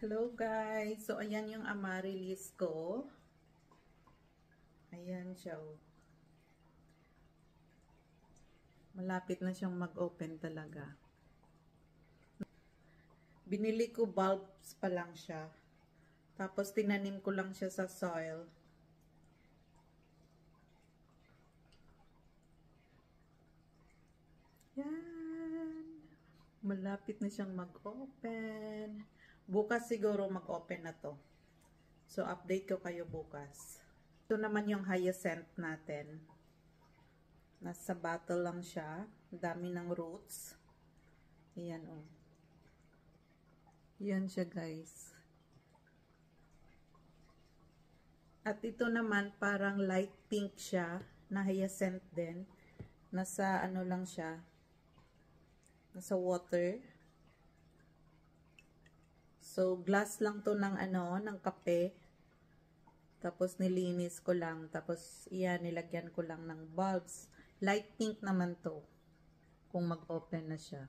Hello guys! So ayan yung amaryllis ko. Ayan siya. Malapit na siyang mag-open talaga. Binili ko bulbs pa lang siya. Tapos tinanim ko lang siya sa soil. Yan. Malapit na siyang mag-open. Bukas siguro mag-open na to. So update ko kayo bukas. Ito naman yung hyacinth natin. Nasa bottle lang siya. Dami ng roots. Ayan o. Yan siya guys. At ito naman parang light pink siya. Na hyacinth din. Nasa ano lang siya. Nasa water. So glass lang to ng ano, ng kape. Tapos nilinis ko lang. Tapos iyan, nilagyan ko lang ng bulbs. Light pink naman to. Kung mag-open na siya.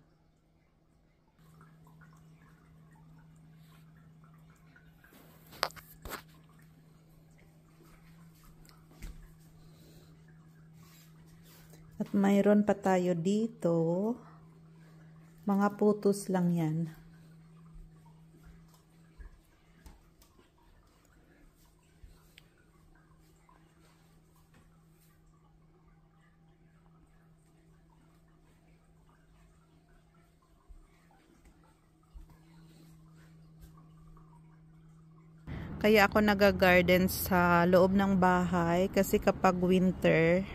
At mayroon pa tayo dito. Mga putos lang yan. Kaya ako nag-garden sa loob ng bahay kasi kapag winter,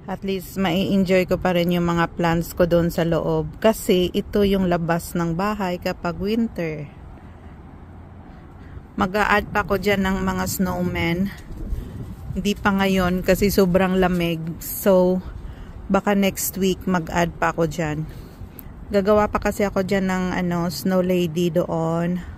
at least mai-enjoy ko pa rin yung mga plants ko doon sa loob. Kasi ito yung labas ng bahay kapag winter. Mag-a-add pa ko dyan ng mga snowmen. Hindi pa ngayon kasi sobrang lamig. So, baka next week mag-add pa ako dyan. Gagawa pa kasi ako dyan ng ano, snow lady doon.